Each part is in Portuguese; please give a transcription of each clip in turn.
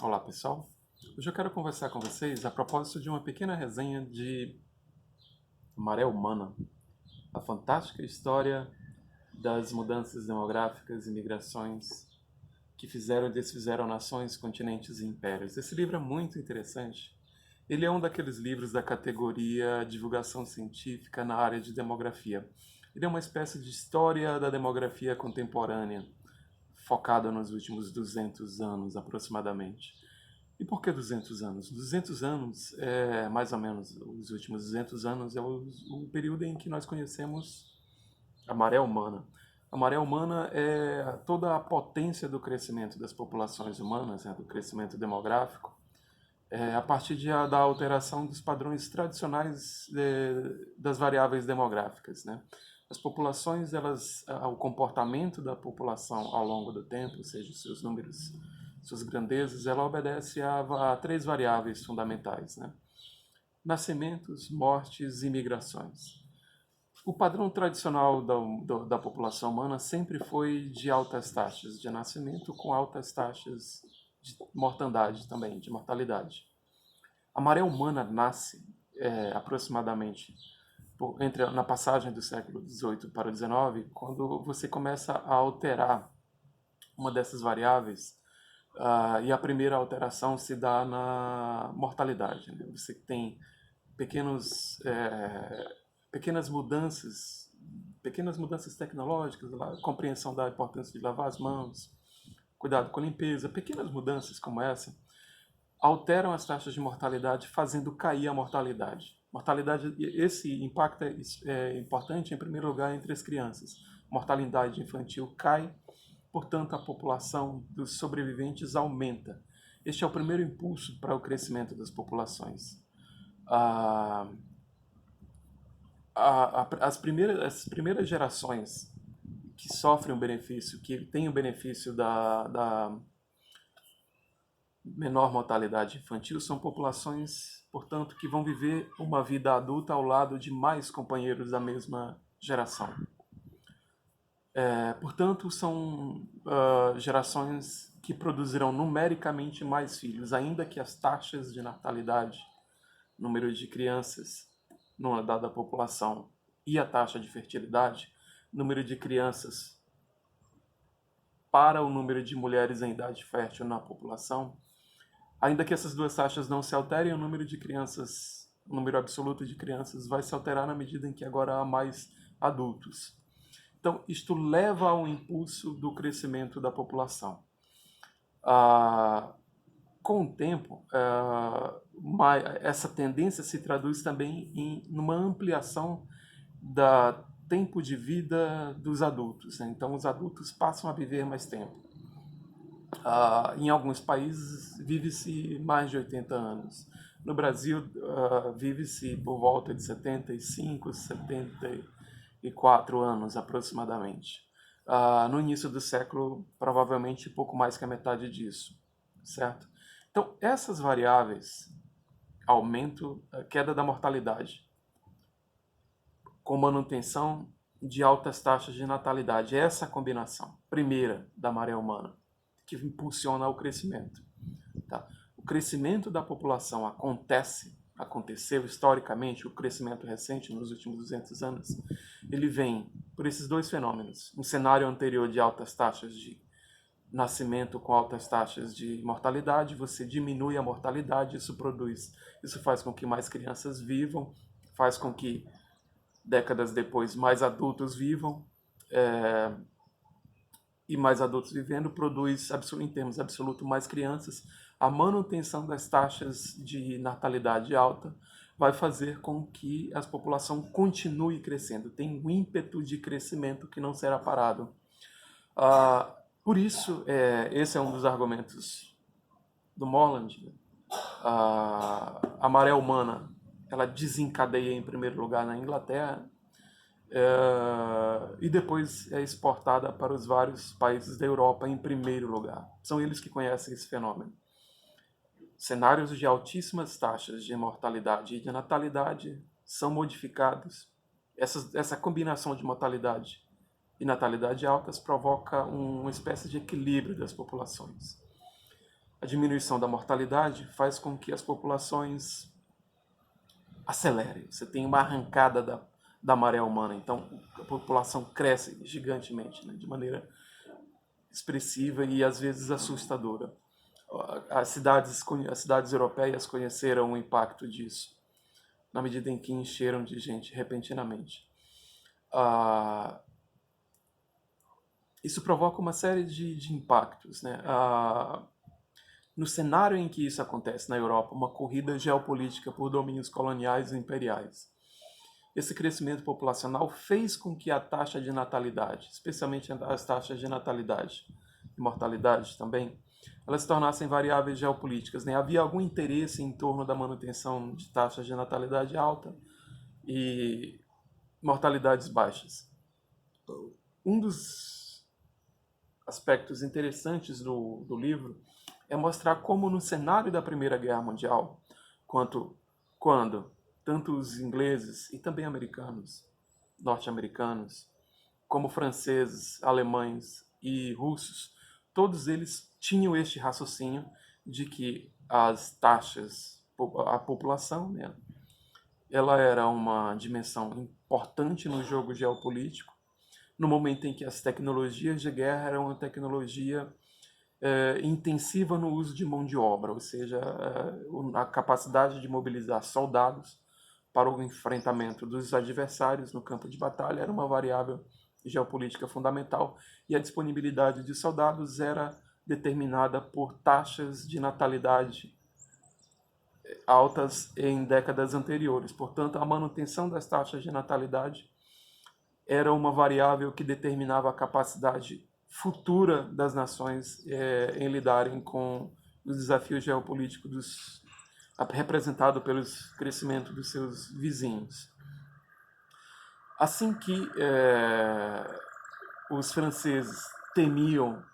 Olá, pessoal. Hoje eu quero conversar com vocês a propósito de uma pequena resenha de Maré Humana, a fantástica história das mudanças demográficas e migrações que fizeram e desfizeram nações, continentes e impérios. Esse livro é muito interessante. Ele é um daqueles livros da categoria divulgação científica na área de demografia. Ele é uma espécie de história da demografia contemporânea, focada nos últimos 200 anos aproximadamente. E por que 200 anos? 200 anos, mais ou menos, os últimos 200 anos, é o período em que nós conhecemos a maré humana. A maré humana é toda a potência do crescimento das populações humanas, né, do crescimento demográfico, a partir da alteração dos padrões tradicionais das variáveis demográficas, né? As populações, o comportamento da população ao longo do tempo, ou seja, os seus números, suas grandezas, ela obedece a três variáveis fundamentais, né? Nascimentos, mortes e migrações. O padrão tradicional da população humana sempre foi de altas taxas de nascimento com altas taxas de mortandade também, de mortalidade. A maré humana nasce aproximadamente na passagem do século XVIII para o XIX, quando você começa a alterar uma dessas variáveis, e a primeira alteração se dá na mortalidade. Né? Você tem pequenos, pequenas mudanças, pequenas mudanças tecnológicas, compreensão da importância de lavar as mãos, cuidado com a limpeza, pequenas mudanças como essa alteram as taxas de mortalidade, fazendo cair a mortalidade. Mortalidade, esse impacto é importante em primeiro lugar entre as crianças. Mortalidade infantil cai, portanto a população dos sobreviventes aumenta. Este é o primeiro impulso para o crescimento das populações. Ah, as primeiras gerações que sofrem o benefício, que têm o benefício da menor mortalidade infantil, são populações, portanto, que vão viver uma vida adulta ao lado de mais companheiros da mesma geração. Portanto, são gerações que produzirão numericamente mais filhos, ainda que as taxas de natalidade, número de crianças numa dada população, e a taxa de fertilidade, número de crianças para o número de mulheres em idade fértil na população, ainda que essas duas taxas não se alterem, o número de crianças, o número absoluto de crianças vai se alterar na medida em que agora há mais adultos. Então, isto leva ao impulso do crescimento da população. Com o tempo, essa tendência se traduz também em uma ampliação da tempo de vida dos adultos. Né? Então, os adultos passam a viver mais tempo. Em alguns países, vive-se mais de 80 anos. No Brasil, vive-se por volta de 75, 74 anos aproximadamente. No início do século, provavelmente pouco mais que a metade disso, certo? Então, essas variáveis, aumento, queda da mortalidade, com manutenção de altas taxas de natalidade, essa combinação primeira da maré humana, que impulsiona o crescimento. Tá? O crescimento da população aconteceu historicamente, o crescimento recente nos últimos 200 anos, ele vem por esses dois fenômenos. Um cenário anterior de altas taxas de nascimento com altas taxas de mortalidade, você diminui a mortalidade, isso faz com que mais crianças vivam, faz com que décadas depois mais adultos vivam, e mais adultos vivendo produz, em termos absolutos, mais crianças. A manutenção das taxas de natalidade alta vai fazer com que a população continue crescendo. Tem um ímpeto de crescimento que não será parado. Por isso, esse é um dos argumentos do Morland. A maré humana, ela desencadeia em primeiro lugar na Inglaterra, e depois é exportada para os vários países da Europa em primeiro lugar. São eles que conhecem esse fenômeno. Cenários de altíssimas taxas de mortalidade e de natalidade são modificados. Essa combinação de mortalidade e natalidade altas provoca uma espécie de equilíbrio das populações. A diminuição da mortalidade faz com que as populações acelerem. Você tem uma arrancada da maré humana, então a população cresce gigantemente, né, de maneira expressiva e às vezes assustadora. As cidades europeias conheceram o impacto disso, na medida em que encheram de gente repentinamente. Isso provoca uma série de impactos, né? No cenário em que isso acontece na Europa, uma corrida geopolítica por domínios coloniais e imperiais. Esse crescimento populacional fez com que a taxa de natalidade, especialmente as taxas de natalidade e mortalidade também, elas se tornassem variáveis geopolíticas, né? Havia algum interesse em torno da manutenção de taxas de natalidade alta e mortalidades baixas. Um dos aspectos interessantes do livro é mostrar como no cenário da Primeira Guerra Mundial, quando tanto os ingleses e também americanos, norte-americanos, como franceses, alemães e russos, todos eles tinham este raciocínio de que as taxas, a população, né, ela era uma dimensão importante no jogo geopolítico, no momento em que as tecnologias de guerra eram uma tecnologia intensiva no uso de mão de obra, ou seja, a capacidade de mobilizar soldados para o enfrentamento dos adversários no campo de batalha era uma variável geopolítica fundamental, e a disponibilidade de soldados era determinada por taxas de natalidade altas em décadas anteriores. Portanto, a manutenção das taxas de natalidade era uma variável que determinava a capacidade futura das nações em lidarem com os desafios geopolíticos representado pelo crescimento dos seus vizinhos. Assim que os franceses temiam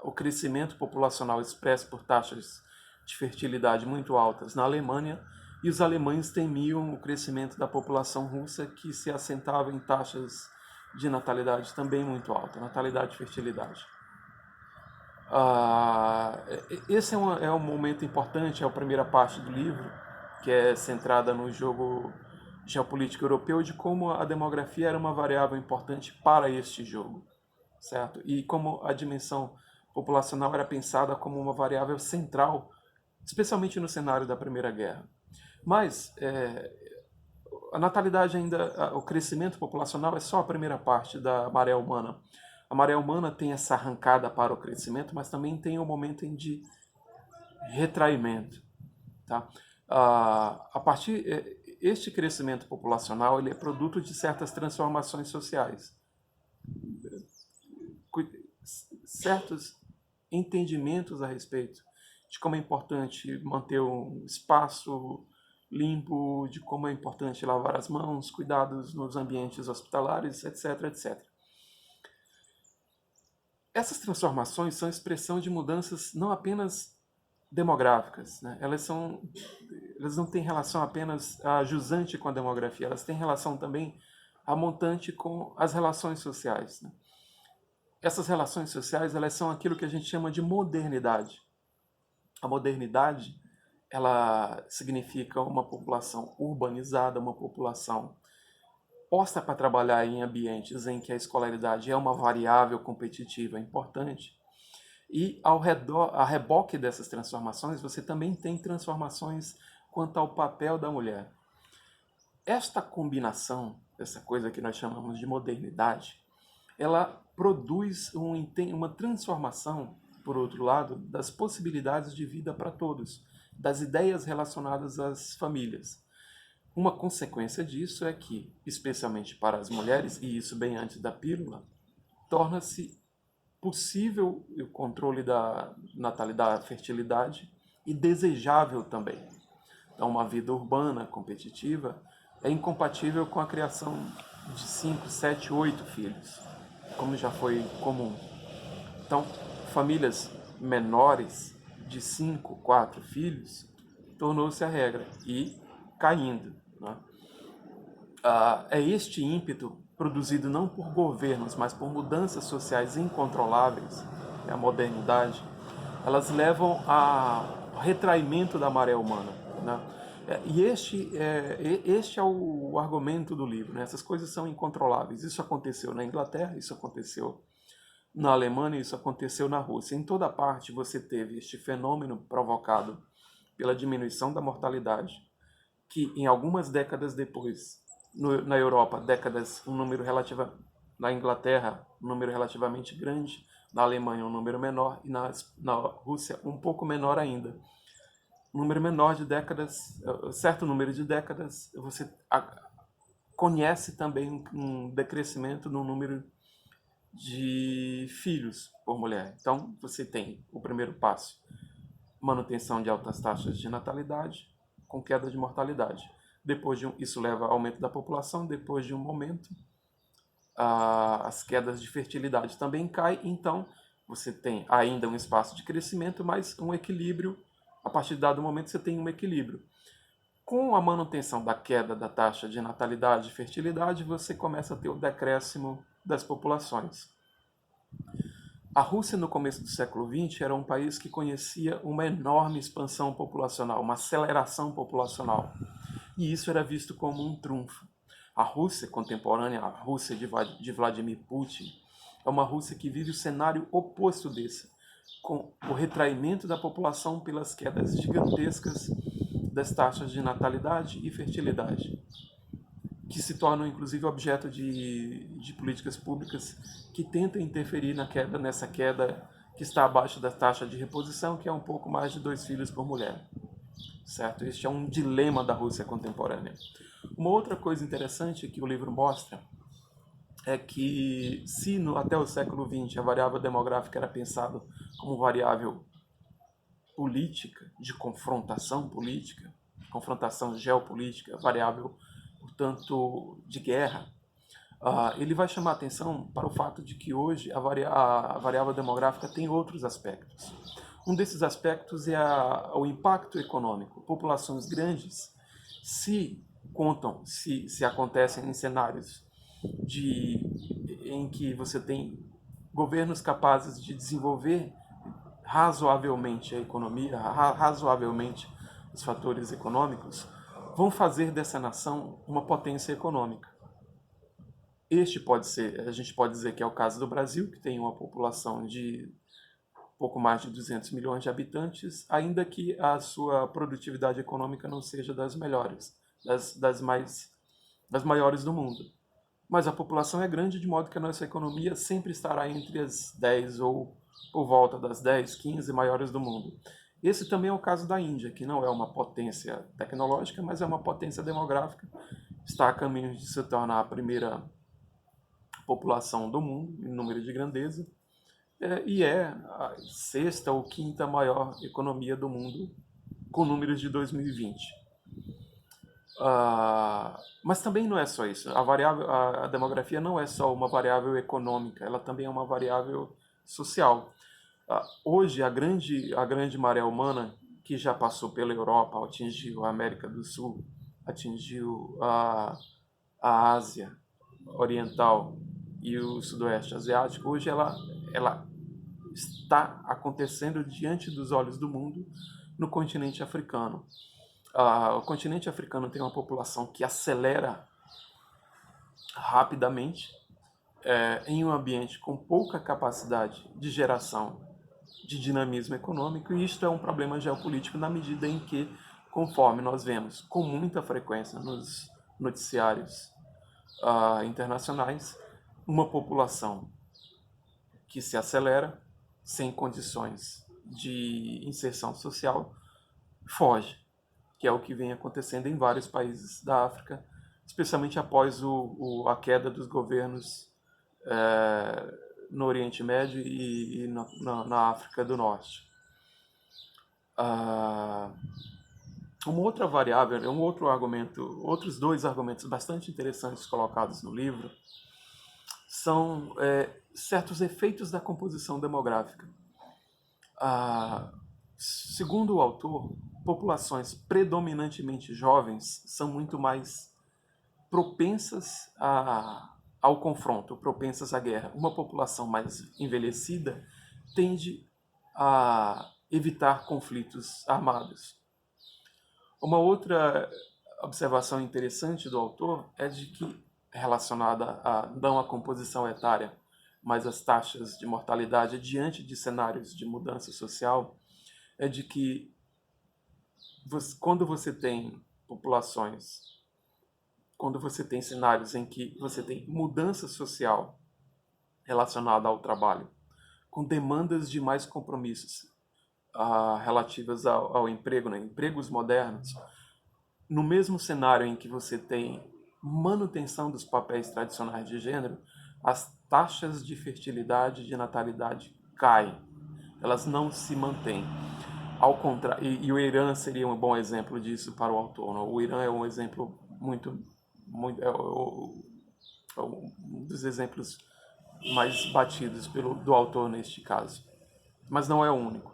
o crescimento populacional expresso por taxas de fertilidade muito altas na Alemanha, e os alemães temiam o crescimento da população russa, que se assentava em taxas de natalidade também muito alta, natalidade e fertilidade. Esse é um momento importante, é a primeira parte do livro, que é centrada no jogo geopolítico europeu, de como a demografia era uma variável importante para este jogo, certo? E como a dimensão populacional era pensada como uma variável central, especialmente no cenário da Primeira Guerra. Mas a natalidade ainda, o crescimento populacional é só a primeira parte da maré humana. A maré humana tem essa arrancada para o crescimento, mas também tem um momento de retraimento. Tá? Este crescimento populacional ele é produto de certas transformações sociais. Certos entendimentos a respeito de como é importante manter um espaço limpo, de como é importante lavar as mãos, cuidados nos ambientes hospitalares, etc, etc. Essas transformações são expressão de mudanças não apenas demográficas, né? Elas não têm relação apenas a jusante com a demografia, elas têm relação também a montante com as relações sociais, né? Essas relações sociais, elas são aquilo que a gente chama de modernidade. A modernidade, ela significa uma população urbanizada, uma população posta para trabalhar em ambientes em que a escolaridade é uma variável competitiva importante. E a reboque dessas transformações, você também tem transformações quanto ao papel da mulher. Esta combinação, essa coisa que nós chamamos de modernidade, ela produz uma transformação, por outro lado, das possibilidades de vida para todos, das ideias relacionadas às famílias. Uma consequência disso é que, especialmente para as mulheres, e isso bem antes da pílula, torna-se possível o controle da natalidade, da fertilidade, e desejável também. Então, uma vida urbana, competitiva, é incompatível com a criação de 5, 7, 8 filhos, como já foi comum. Então, famílias menores de 5, 4 filhos tornou-se a regra e caindo. Né? É este ímpeto produzido não por governos, mas por mudanças sociais incontroláveis, a modernidade, elas levam ao retraimento da maré humana, né? E este é o argumento do livro, né? Essas coisas são incontroláveis. Isso aconteceu na Inglaterra, isso aconteceu na Alemanha, isso aconteceu na Rússia. Em toda parte você teve este fenômeno provocado pela diminuição da mortalidade, que em algumas décadas depois, na Europa, um número relativo, na Inglaterra, um número relativamente grande, na Alemanha um número menor e na Rússia um pouco menor ainda. Um número menor de décadas, certo número de décadas, você conhece também um decrescimento no número de filhos por mulher. Então, você tem o primeiro passo, manutenção de altas taxas de natalidade com queda de mortalidade. Isso leva ao aumento da população. Depois de um momento, as quedas de fertilidade também caem. Então, você tem ainda um espaço de crescimento, mas um equilíbrio. A partir de dado momento, você tem um equilíbrio. Com a manutenção da queda da taxa de natalidade e fertilidade, você começa a ter o decréscimo das populações. A Rússia, no começo do século XX, era um país que conhecia uma enorme expansão populacional, uma aceleração populacional. E isso era visto como um trunfo. A Rússia contemporânea, a Rússia de Vladimir Putin, é uma Rússia que vive o cenário oposto desse, com o retraimento da população pelas quedas gigantescas das taxas de natalidade e fertilidade, que se tornam inclusive objeto de políticas públicas que tentam interferir nessa queda que está abaixo da taxa de reposição, que é um pouco mais de 2 filhos por mulher. Certo? Este é um dilema da Rússia contemporânea. Uma outra coisa interessante que o livro mostra é que, se até o século XX a variável demográfica era pensada como variável política, de confrontação política, confrontação geopolítica, variável, portanto, de guerra, ele vai chamar a atenção para o fato de que hoje a variável demográfica tem outros aspectos. Um desses aspectos é o impacto econômico. Populações grandes, se acontecem em cenários em que você tem governos capazes de desenvolver razoavelmente a economia, razoavelmente os fatores econômicos, vão fazer dessa nação uma potência econômica. A gente pode dizer que é o caso do Brasil, que tem uma população de pouco mais de 200 milhões de habitantes, ainda que a sua produtividade econômica não seja das melhores, das maiores do mundo. Mas a população é grande, de modo que a nossa economia sempre estará entre as 10 ou por volta das 10, 15 maiores do mundo. Esse também é o caso da Índia, que não é uma potência tecnológica, mas é uma potência demográfica. Está a caminho de se tornar a primeira população do mundo em número de grandeza, e é a sexta ou quinta maior economia do mundo, com números de 2020. Mas também não é só isso. A demografia não é só uma variável econômica, ela também é uma variável social. Hoje, a grande maré humana, que já passou pela Europa, atingiu a América do Sul, atingiu a Ásia Oriental e o Sudoeste Asiático, hoje ela está acontecendo diante dos olhos do mundo no continente africano. O continente africano tem uma população que acelera rapidamente em um ambiente com pouca capacidade de geração de dinamismo econômico, e isto é um problema geopolítico na medida em que, conforme nós vemos com muita frequência nos noticiários internacionais, uma população que se acelera sem condições de inserção social foge, que é o que vem acontecendo em vários países da África, especialmente após a queda dos governos no Oriente Médio e na África do Norte. Uma outra variável, um outro argumento, outros dois argumentos bastante interessantes colocados no livro são certos efeitos da composição demográfica. Segundo o autor, populações predominantemente jovens são muito mais propensas ao confronto, propensas à guerra. Uma população mais envelhecida tende a evitar conflitos armados. Uma outra observação interessante do autor é de que, relacionada não à composição etária, mas às taxas de mortalidade diante de cenários de mudança social, é de que quando você tem populações, quando você tem cenários em que você tem mudança social relacionada ao trabalho, com demandas de mais compromissos relativas ao emprego, né? Empregos modernos, no mesmo cenário em que você tem manutenção dos papéis tradicionais de gênero, as taxas de fertilidade e de natalidade caem. Elas não se mantêm. Ao contrário, e o Irã seria um bom exemplo disso para o autor. Né? O Irã é um exemplo um dos exemplos mais batidos do autor neste caso. Mas não é o único.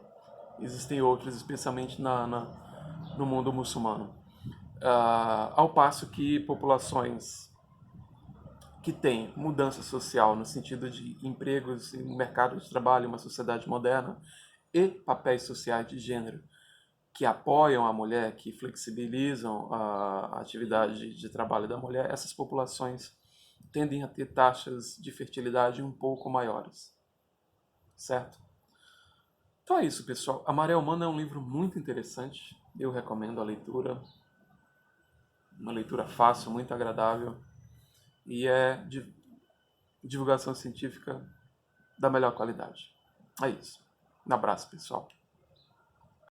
Existem outros, especialmente no mundo muçulmano. Ao passo que populações que têm mudança social no sentido de empregos e mercado de trabalho, uma sociedade moderna, e papéis sociais de gênero que apoiam a mulher, que flexibilizam a atividade de trabalho da mulher, essas populações tendem a ter taxas de fertilidade um pouco maiores, certo? Então é isso, pessoal. A Maré Humana é um livro muito interessante, eu recomendo a leitura, uma leitura fácil, muito agradável, e é de divulgação científica da melhor qualidade. É isso. Um abraço, pessoal.